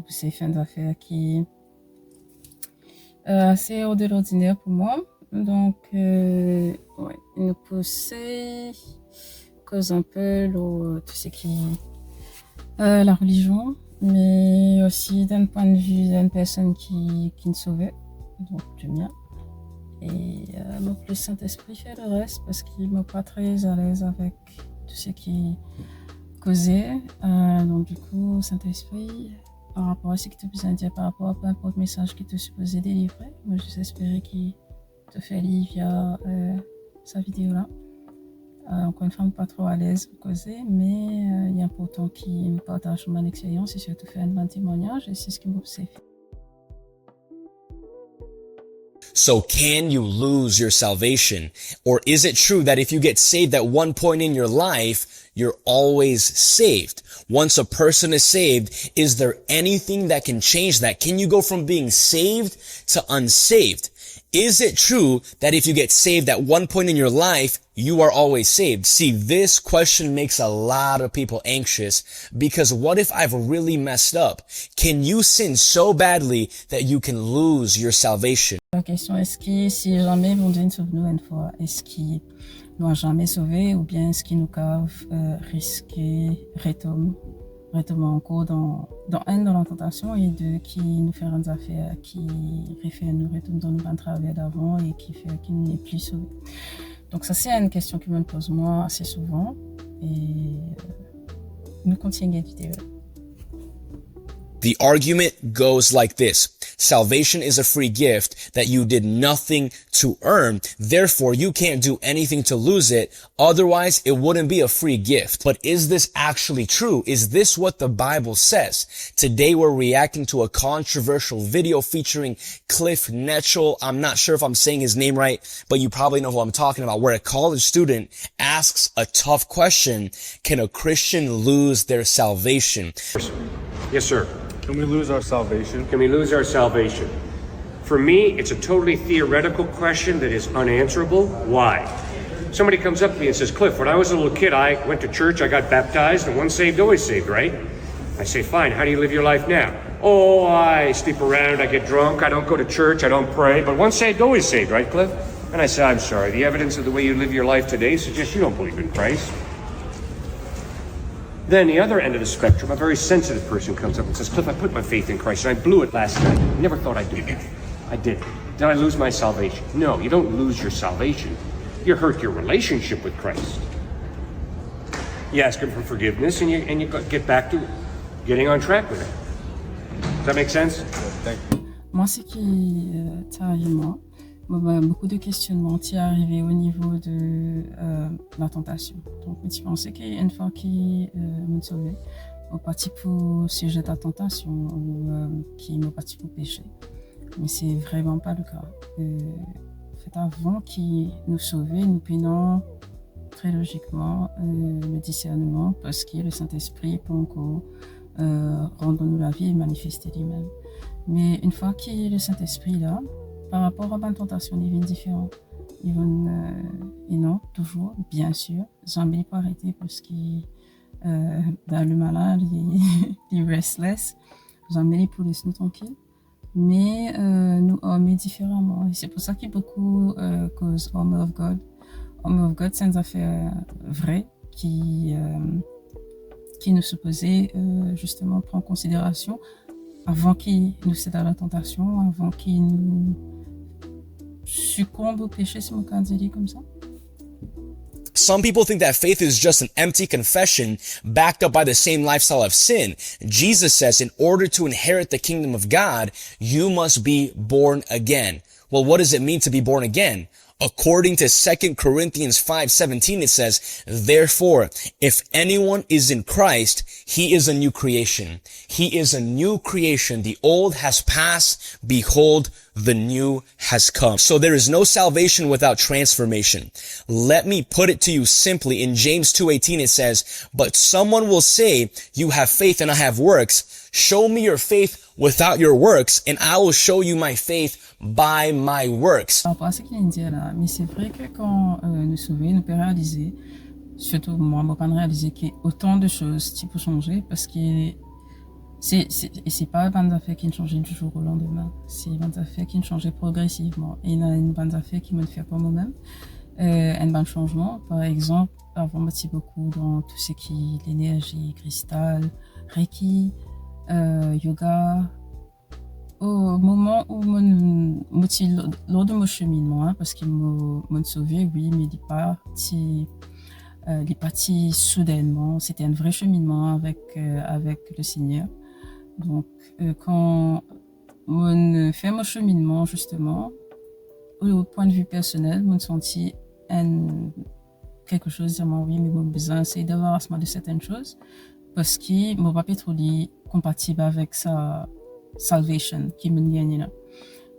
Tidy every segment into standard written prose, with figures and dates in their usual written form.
c'est une affaire qui assez hors de l'ordinaire pour moi. Donc, ouais, nous pousser cause un peu tout ce qui la religion, mais aussi d'un point de vue d'une personne qui nous sauvait, donc du mien. Et donc le Saint-Esprit fait le reste parce qu'il m'a pas très à l'aise avec tout ce qui causait. Donc du coup, Saint-Esprit, par rapport à ce que tu as besoin de dire, par rapport à peu importe message que tu es supposé délivrer, moi j'espérais qu'il te fait lire via sa vidéo là. Encore une fois, pas trop à l'aise pour causer, mais il y a important qui me partage mon expérience et surtout faire un bon témoignage et c'est ce qui m'a fait. So can you lose your salvation? Or is it true that if you get saved at one point in your life, you're always saved? Once a person is saved, is there anything that can change that? Can you go from being saved to unsaved? Is it true that if you get saved at one point in your life, you are always saved? See, this question makes a lot of people anxious because what if I've really messed up? Can you sin so badly that you can lose your salvation? La question est-ce que si jamais mon Dieu nous sauve nous une fois, est-ce qu'il nous a jamais sauvés ou bien est-ce qu'il nous cave risquer retomber encore dans la tentation et deux qui nous fait des affaires qui refait nous retomber dans nos travers d'avant et qui fait qu'il n'est plus sauvé. Donc ça c'est une question que je me pose moi assez souvent et nous continuons la vidéo. The argument goes like this. Salvation is a free gift that you did nothing to earn. Therefore, you can't do anything to lose it. Otherwise, it wouldn't be a free gift. But is this actually true? Is this what the Bible says? Today, we're reacting to a controversial video featuring Cliff Netchell. I'm not sure if I'm saying his name right, but you probably know who I'm talking about, where a college student asks a tough question. Can a Christian lose their salvation? Yes, sir. Can we lose our salvation? Can we lose our salvation? For me, it's a totally theoretical question that is unanswerable. Why? Somebody comes up to me and says, Cliff, when I was a little kid, I went to church, I got baptized, and once saved, always saved, right? I say, fine, how do you live your life now? Oh, I sleep around, I get drunk, I don't go to church, I don't pray, but once saved, always saved, right, Cliff? And I say, I'm sorry, the evidence of the way you live your life today suggests you don't believe in Christ. Then the other end of the spectrum, a very sensitive person comes up and says, Cliff, I put my faith in Christ and I blew it last night. Never thought I'd do that. I did. Did I lose my salvation? No, you don't lose your salvation. You hurt your relationship with Christ. You ask him for forgiveness and you get back to getting on track with it. Does that make sense? Thank you. Moi, ce qui t'arrive, moi, beaucoup de questionnements qui arrivé au niveau de la tentation. Donc, je pensais qu'une fois qu'il me sauvait, au parti pour sujet de la tentation ou qui me parti pour pécher. Mais c'est vraiment pas le cas. En fait, avant qu'il nous sauvait, nous prenons très logiquement le discernement parce que le Saint-Esprit peut encore rendre nous la vie et manifester lui-même. Mais une fois qu'il y a le Saint-Esprit là, par rapport à la tentation, ils viennent différents. Ils vont, et non, toujours, bien sûr, jamais pas arrêter parce que dans le malade, il est restless, jamais pour laisser nous tranquilles. Mais nous hommes différemment. Et c'est pour ça qu'il y a beaucoup cause Armor of God. Armor of God, c'est une affaire vraie qui nous supposait justement prendre en considération avant qu'il nous cède à la tentation, avant qu'il nous succombe au péché, si on peut dire comme ça. Some people think that faith is just an empty confession backed up by the same lifestyle of sin. Jesus says in order to inherit the kingdom of God, you must be born again. Well, what does it mean to be born again? According to 2 Corinthians 5:17, it says, therefore, if anyone is in Christ, he is a new creation. He is a new creation. The old has passed. Behold, the new has come. So there is no salvation without transformation. Let me put it to you simply. In James 2:18, it says, but someone will say, you have faith and I have works. Show me your faith without your works, and I will show you my faith by my works. Par rapport à ce qu'il vient de dire là, mais c'est vrai que quand nous sauvons, nous pouvons réaliser, surtout moi, je peux réaliser qu'il y a autant de choses qui peuvent changer parce que Et c'est pas une bande d'affaires qui ne changeait du jour au lendemain. C'est une bande d'affaires qui ne changeait progressivement. Et il y a une bande d'affaires qui me fait pas moi-même. Un bon changement, par exemple, avant, moi, c'est beaucoup dans tout ce qui est l'énergie, cristal, Reiki, yoga. Au moment où lors de mon cheminement, hein, parce qu'il m'a sauvé, oui, mais il est parti soudainement. C'était un vrai cheminement avec le Seigneur. Donc, quand on fait mon cheminement, justement, au point de vue personnel, on senti quelque chose, dire, oui, mais mon besoin, c'est d'avoir de certaines choses, parce que mon papa est trop compatible avec sa salvation qui me gagne là.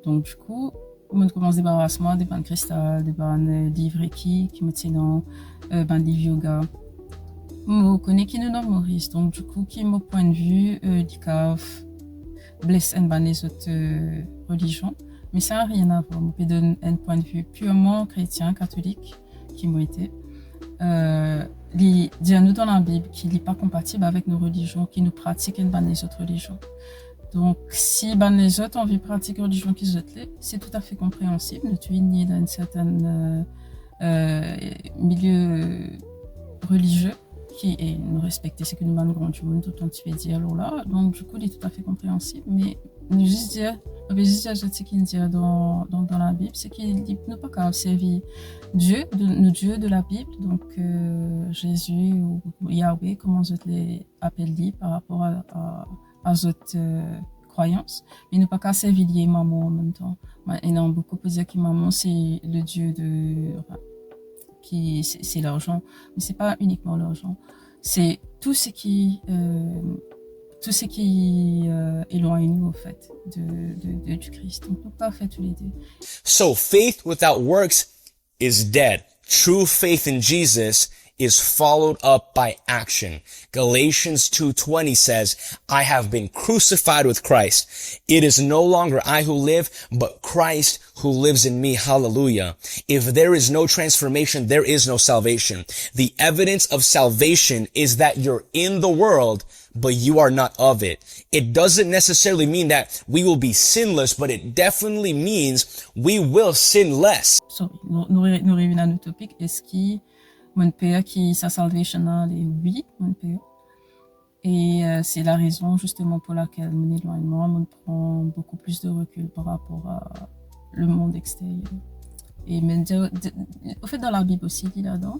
Donc, du coup, on commence à débarrasser des bandes cristal, des bandes livres qui me tiennent dans bandes livres yoga. Je connais qui nous dans Maurice, donc du coup, qui mon point de vue, du cave, blesse un ban les autres religions, mais ça n'a rien à voir. Je peux donner un point de vue purement chrétien, catholique, qui m'a été. Dire nous dans la Bible qu'il n'est pas compatible avec nos religions, qui nous pratiquent un ban les autres religions. Donc, si les autres ont envie de pratiquer une religion qu'ils ont, c'est tout à fait compréhensible. Nous sommes dans un certain milieu religieux qui est nous respecter ce que nous avons du monde, tout tu veux dire alors là. Donc, du coup, il est tout à fait compréhensible. Mais nous juste dire, ce qu'il dit dans la Bible, c'est qu'il ne peut pas servir Dieu, le Dieu de la Bible, donc Jésus ou Yahweh, comment je les appelle par rapport à cette croyance, mais ne pas qu'à servir maman en même temps. Et non, beaucoup peuvent dire que maman c'est le dieu c'est l'argent, mais c'est pas uniquement l'argent, c'est tout ce qui éloigne nous au fait du Christ. Donc, on peut pas faire tous les deux. So faith without works is dead. True faith in Jesus is followed up by action. Galatians 2:20 says, I have been crucified with Christ. It is no longer I who live, but Christ who lives in me. Hallelujah. If there is no transformation, there is no salvation. The evidence of salvation is that you're in the world, but you are not of it. It doesn't necessarily mean that we will be sinless, but it definitely means we will sin less. Sorry, nous revenons à notre topic. Est-ce que mon père qui sa salvation est oui, mon père. Et c'est la raison justement pour laquelle mon éloignement me prend beaucoup plus de recul par rapport à le monde extérieur. Et même au fait dans la Bible aussi, il dit là-dedans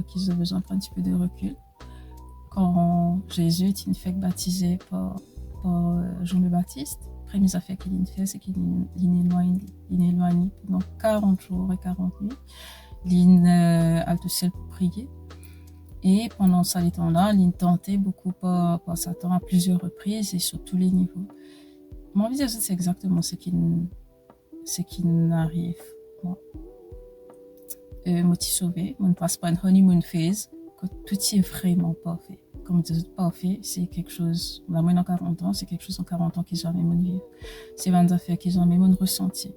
qu'ils ont besoin de prendre un petit peu de recul. Quand Jésus est fait baptisé par Jean le Baptiste, la première affaire qu'il fait, c'est qu'il éloigne pendant 40 jours et 40 nuits. Il a tout seul pour prier. Et pendant ce temps-là, il tentait beaucoup par Satan à plusieurs reprises et sur tous les niveaux. Moi, envie de dire, c'est exactement ce qui n'arrive. Moi, je suis sauvé. Je ne passe pas une honeymoon phase que tout est vraiment parfait. Comme je dis, parfait, c'est quelque chose, la moyenne en 40 ans, c'est quelque chose en 40 ans qu'ils ont même vivre. C'est une affaire qu'ils ont même ressenti.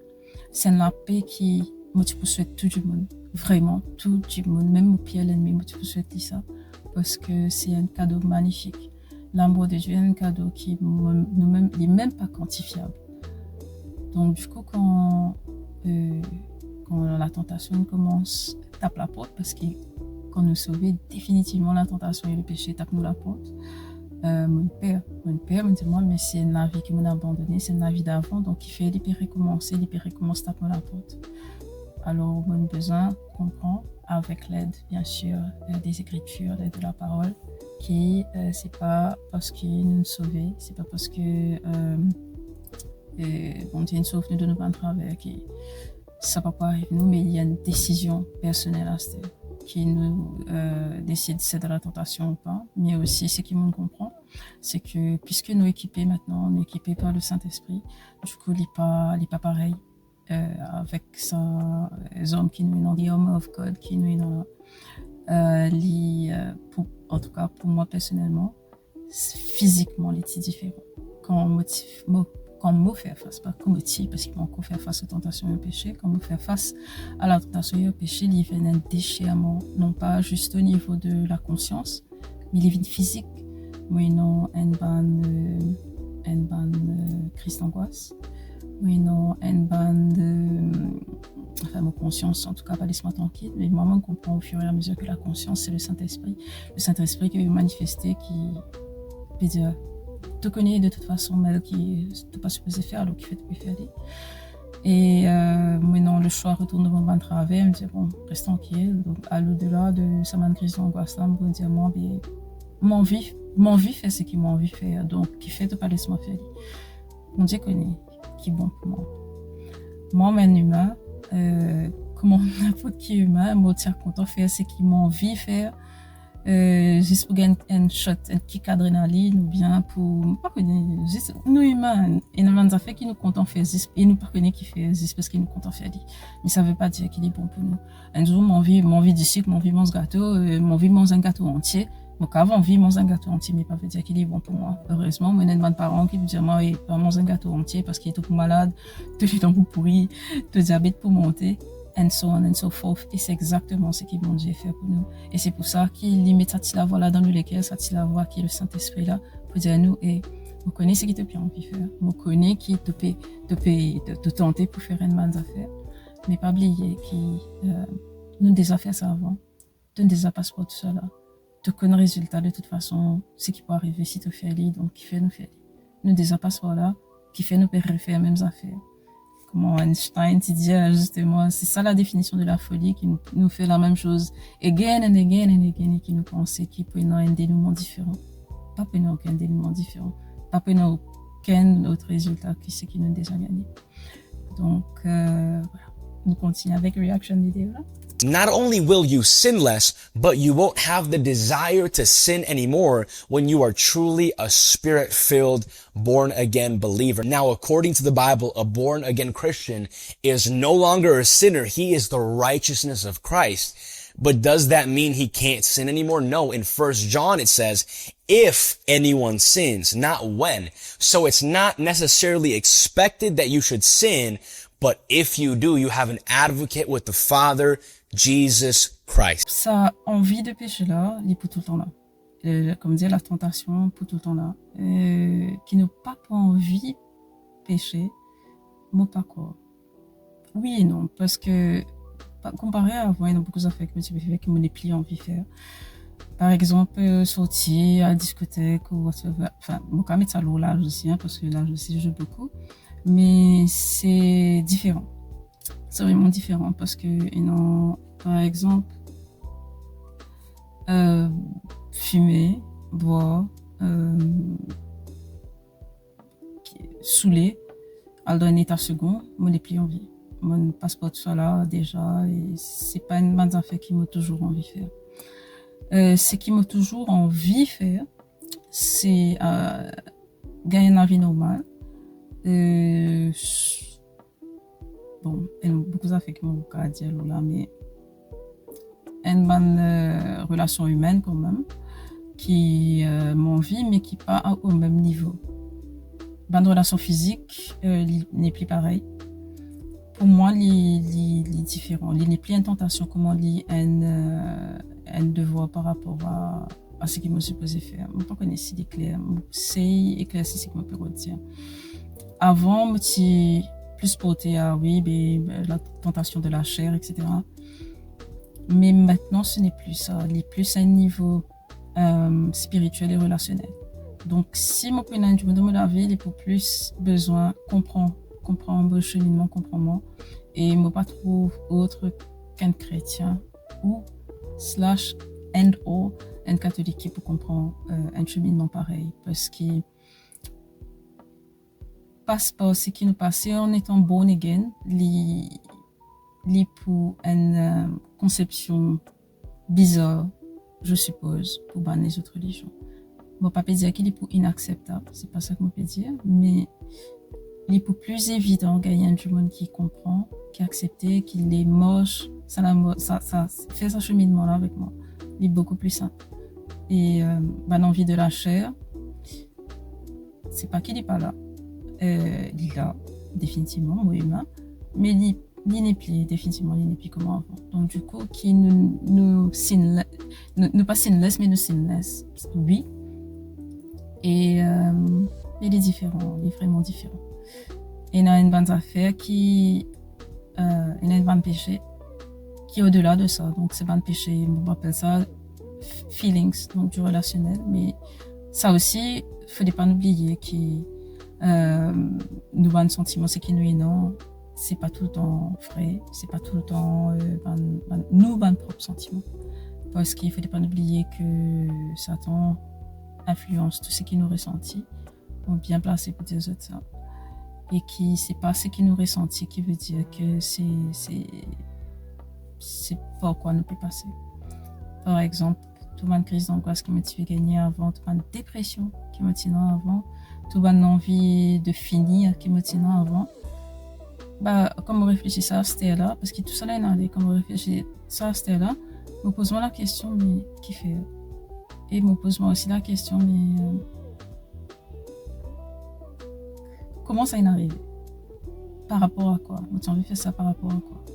C'est la paix qui, moi, tu peux souhaiter tout du monde. Vraiment, tout du monde, même au pied l'ennemi, moi, tu peux souhaiter ça. Parce que c'est un cadeau magnifique. L'amour de Dieu est un cadeau qui n'est même pas quantifiable. Donc, du coup, quand la tentation commence, tape la porte, parce que quand nous sauvons, définitivement, la tentation et le péché tapent nous la porte. Mon père me dit, moi, mais c'est une vie qui m'a abandonné, c'est une vie d'avant, donc il fait, il peut recommencer, tape nous la porte. Alors, on a besoin de comprendre, avec l'aide, bien sûr, des Écritures, l'aide de la parole, qui c'est pas parce qu'il nous sauve, c'est pas parce que bon Dieu nous sauve, nous donne pas un travers, qui ça va pas arriver nous, mais il y a une décision personnelle à ce qui nous décide si c'est de la tentation ou pas. Mais aussi, ce qui me comprend, c'est que puisque nous équipés maintenant, on est équipés par le Saint-Esprit, du coup, il n'est pas pareil. Avec les hommes qui nous sont dans the Home of God, qui nous sont dans en tout cas pour moi personnellement, physiquement, c'est différent. Quand on fait face, pas comme motif, parce qu'on peut faire face aux tentations et au péché, quand on fait face à la tentation et au péché, il y a un déchirement, non pas juste au niveau de la conscience, mais il y a une physique, mais non, une bonne crise d'angoisse. Oui, non, une bande enfin, ma conscience, en tout cas, pas laisse-moi tranquille, mais moi, je comprends au fur et à mesure que la conscience, c'est le Saint-Esprit. Le Saint-Esprit qui veut manifester, qui peut dire, te connaît de toute façon, mais qui ne pas supposé faire, alors qui fait tout faire. Et maintenant, le choix retourne dans mon travail, me dire, bon, reste tranquille. Donc, à l'au-delà de sa crise d'angoisse, je me dire, moi, mon vie fait ce qu'il m'a envie de faire. Donc, qui fait de pas laisser-moi faire. Mon Dieu connaît, qui est bon pour moi. Moi, un humain, comment n'importe qui humain, moi, tiens, content faire ce qu'il m'a envie de faire. Juste pour gagner un shot, un kick adrénaline, ou bien pour, pas connaître, juste, nous humains, et nous avons fait qui nous comptent faire juste, et nous pas connaître qui fait juste parce qu'il nous comptent faire dit. Mais ça veut pas dire qu'il est bon pour nous. Un jour, mon vie du sucre, mon vie mange gâteau, mon vie mange un gâteau entier. Donc, avant, vie mange un gâteau entier, mais pas veut dire qu'il est bon pour moi. Heureusement, moi, il y a des parents qui me disent, moi, il pas manger un gâteau entier parce qu'il est tout malade, tout est dans pourri, tout diabète pour monter. And so on and so forth. Et c'est exactement ce que mon Dieu fait pour nous. Et c'est pour ça qu'il met sa voix là dans le lesquels, sa voix qui est le Saint-Esprit là, pour dire à nous, et vous connaissez ce qui te plaît envie de faire. Vous connaissez qui te tenter pour faire une bonne affaire. Mais pas oublier qui, nous déjà fait ça avant. Tu ne déjà pas pour tout ça là. Tu connais le résultat de toute façon, ce qui peut arriver si tu fais li, donc qui fait nous faire li. Nous déjà pas par là, qui fait nous faire les mêmes affaires. Comment Einstein dit justement, c'est ça la définition de la folie qui nous fait la même chose again and again and again et qui nous pense qu'il peut y avoir un dénouement différent. Pas pour nous aucun dénouement différent. Pas pour nous aucun autre résultat que ce qui nous a déjà gagné. Donc, voilà. Nous continuons avec reaction vidéo là. Not only will you sin less, but you won't have the desire to sin anymore when you are truly a spirit-filled, born-again believer. Now, according to the Bible, a born-again Christian is no longer a sinner. He is the righteousness of Christ. But does that mean he can't sin anymore? No. In 1 John, it says, if anyone sins, not when. So it's not necessarily expected that you should sin, but if you do, you have an advocate with the Father, Jesus Christ. Ça envie de pécher là, il est pour tout le temps là. Comme dire, la tentation pour tout le temps là. Qui n'a pas envie de pécher, mais pas quoi. Oui et non, parce que comparé à avant, il y a beaucoup d'affaires que me plus envie de faire. Par exemple, sortir à la discothèque ou whatever. Enfin, moi quand même mettre ça là aussi, hein, parce que là aussi je joue beaucoup. Mais c'est différent. C'est vraiment différent parce que, par exemple, fumer, boire, saouler, dans un état second, moi, n'ai plus envie. Mon passeport soit là déjà et c'est pas une bonne affaire qui m'a toujours envie de faire. Ce qui m'a toujours envie de faire, c'est gagner une vie normale. Bon, il y a beaucoup d'affaires qui m'ont à dire là, mais une bonne relation humaine quand même, qui m'envie, mais qui pas au même niveau. Bonne relation physique n'est plus pareil. Pour moi, il est différent. Il n'est plus une tentation, comment il un devoir par rapport à ce qu'il me supposé faire. Je ne connais pas si c'est clair. C'est éclairci ce que je peux dire. Avant, je plus porté à la tentation de la chair, etc. Mais maintenant, ce n'est plus ça. Il est plus à un niveau spirituel et relationnel. Donc, si mon pénal du monde de la vie, il est pour plus besoin comprendre le cheminement, comprends-moi, et moi pas trop autre qu'un chrétien ou / un catholique qui peut comprendre un cheminement pareil, parce qu'il passe par ce qui nous passe en étant born again, li pour une conception bizarre, je suppose, pour les autres religions. Bon, pas peut dire qu'il est pour inacceptable, c'est pas ça que je peux dire, mais il est pour plus évident gagner un monde qui comprend, qui accepte, qu'il est moche, ça fait ce cheminement là avec moi. Il est beaucoup plus simple. Et l'envie de la chair, c'est pas qu'il n'est pas là. Il est là, définitivement, oui, humain, mais il n'est plus, définitivement, il n'est plus comme avant. Donc, du coup, qui nous pas sinless, mais nous sinless, oui. Et il est différent, il est vraiment différent. il y a une bonne affaire qui, il y a une bonne péché qui est au-delà de ça. Donc, c'est bonne péché, on appelle ça feelings, donc du relationnel. Mais ça aussi, faut pas oublier que, nous, bonnes sentiments, c'est qui nous est non. C'est pas tout le temps vrai, c'est pas tout le temps, nous, bonnes propres sentiments. Parce qu'il faut pas oublier que Satan influence tout ce qui nous ressentit, on bien placé pour dire ça. Et qui, c'est pas ce qui nous ressentit qui veut dire que c'est pas quoi nous peut passer. Par exemple, tout une crise d'angoisse qui me fait gagner avant, tout une dépression qui me tient avant, tout une envie de finir qui me tient avant. Bah, comme on réfléchit ça, c'était là, parce que tout ça là est allé, comme on réfléchit ça, c'était là, me pose-moi la question, mais qui fait? Et me pose-moi aussi la question, mais comment ça est arrivé? Par rapport à quoi? J'ai envie de faire ça par rapport à quoi?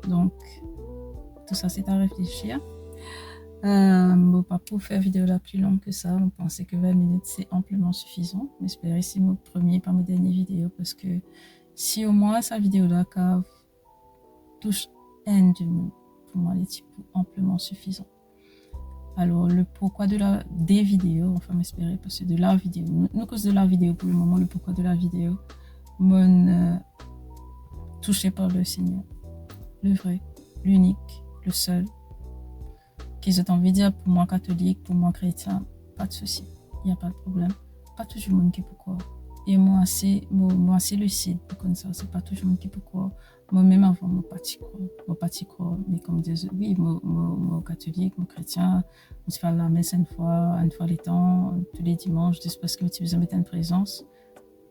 Donc, tout ça, c'est à réfléchir. Bon, pas pour faire vidéo la plus longue que ça, on pensait que 20 minutes, c'est amplement suffisant. J'espère c'est mon premier, pas mon dernier vidéo, parce que si au moins sa vidéo-là touche un du monde, pour moi, les types amplement suffisant. Alors, le pourquoi des vidéos, enfin, m'espérer, parce que de la vidéo, nous, cause de la vidéo, pour le moment, le pourquoi de la vidéo, touché par le Seigneur, le vrai, l'unique, le seul, qu'ils ont envie de dire pour moi catholique, pour moi chrétien, pas de souci, il n'y a pas de problème. Pas tout le monde qui peut croire. Et moi, c'est lucide comme ça, c'est pas tout le monde qui peut croire. Moi-même avant, moi pas t'y croire, mais comme disait, oui, moi catholique, moi chrétien, on se fait la messe une fois les temps, tous les dimanches, juste parce que tu veux mettre une présence.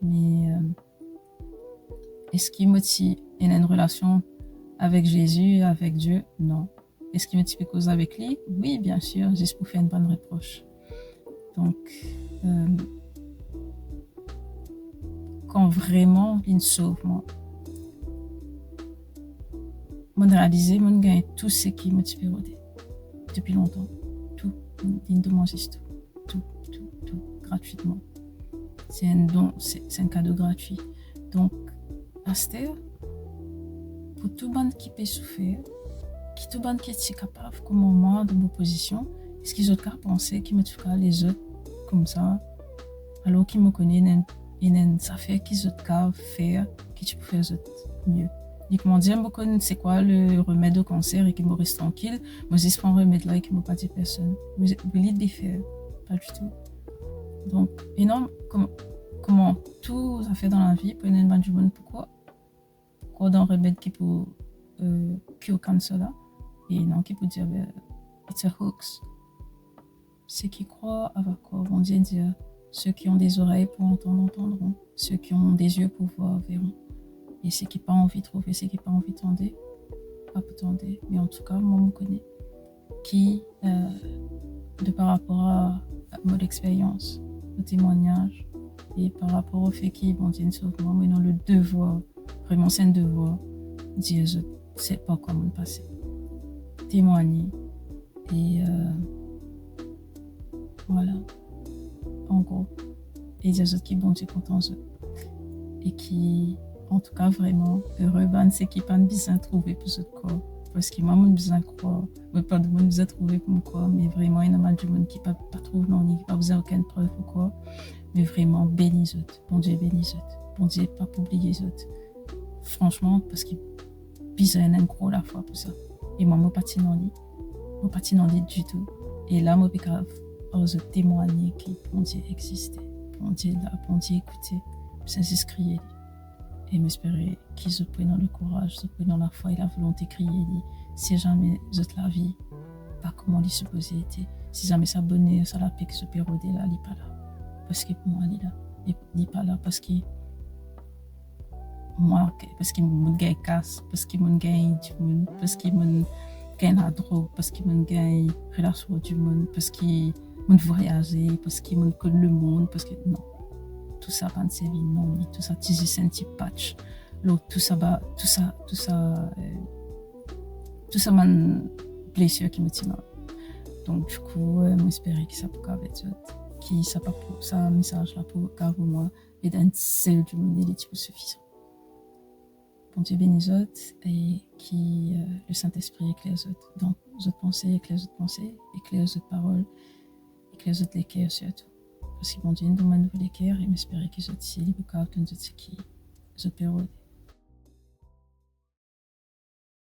Mais est-ce qu'il me dit, il y a une relation avec Jésus, avec Dieu? Non. Est-ce qu'il me dit cause avec lui? Oui, bien sûr, juste pour faire une bonne reproche. Donc, quand vraiment il sauve moi, je réalise, je gagne tout ce qui me fait rôder depuis longtemps. Tout, il demande juste tout, gratuitement. C'est un don, c'est un cadeau gratuit. Donc, Astère, pour tout le monde qui peut souffrir, tout le monde qui est capable, comme moi, de mon position, est-ce qu'ils ont qu'à penser qu'ils me tuent les autres comme ça, alors qu'ils me connaissent, ça fait qu'ils ont qu'à faire, que tu peux faire les autres mieux. Et comment dire, c'est quoi le remède au cancer et qu'il me reste tranquille, moi je prends un remède là et qu'il ne m'a pas dit personne. Vous voulez les faire, pas du tout. Donc, énorme, comment tout ça fait dans la vie, pour une bonne du monde, pourquoi dans un remède qui peut curer le cancer là, et non qui peut dire, it's a hoax. Ceux qui croient avec quoi vont dire, ceux qui ont des oreilles pour entendre, entendront, ceux qui ont des yeux pour voir, verront. Et ceux qui n'ont pas envie de trouver, ceux qui n'ont pas envie d'entendre, pas attendre. Mais en tout cas, moi, je me connais. Qui, de par rapport à mon expérience, mon témoignage, et par rapport au fait qu'ils vont dire sur moi, mais non, le devoir, vraiment c'est un devoir, dire, je sais pas comment passer. Témoigner. Et voilà. En gros. Et dire aux autres qui bon Dieu content eux. Et qui, en tout cas, vraiment, heureux, c'est qui pas besoin de trouver pour ce corps. Parce que moi, je besoin de croire. Pas de monde besoin de trouver pour me croire, mais vraiment, il y a mal du monde qui pas trouve non, ni pas besoin aucune preuve ou quoi. Mais vraiment, bénis eux. Bon Dieu, bénis eux. Bon Dieu, pas pour oublier eux. Franchement, parce qu'il besoin d'un gros la foi pour ça. Et moi, je ne suis pas dans lit du tout. Et là, je peux témoigner que bon Dieu existait. Bon Dieu là, bon Dieu écoutait. C'est juste crier. Et m'espérer qu'ils se prennent le courage, se prennent la foi et la volonté de crier. Si jamais toute la vie, pas comment il supposé être. Si jamais ça bonheur, ça la paix que se pérodé là, il n'est pas là. Parce que pour moi, il est là. Il n'est pas là parce que moi, parce qu'il me gagne casse, parce qu'il me gagne du monde, parce qu'il me gagne la drogue, parce qu'il me gagne relation du monde, parce qu'il me voyager, parce qu'il me connaît le monde, parce que non. Tout ça, pas de série, non, tout ça, tu dis un petit patch. L'autre, tout ça, une blessure qui me tient là. Donc, du coup, j'espère que ça peut être qui ça message là pour car pour moi et d'un seul du monde il est suffisant. Bon Dieu bénisse autres et qui le Saint-Esprit éclaire autres dans autres pensées, éclaire autres pensées, éclaire autres paroles, éclaire autres les cœurs surtout. Parce que bon Dieu nous demande de les cœurs et m'espérer qu'ils autres si les boucaves de ce qui autres périodes.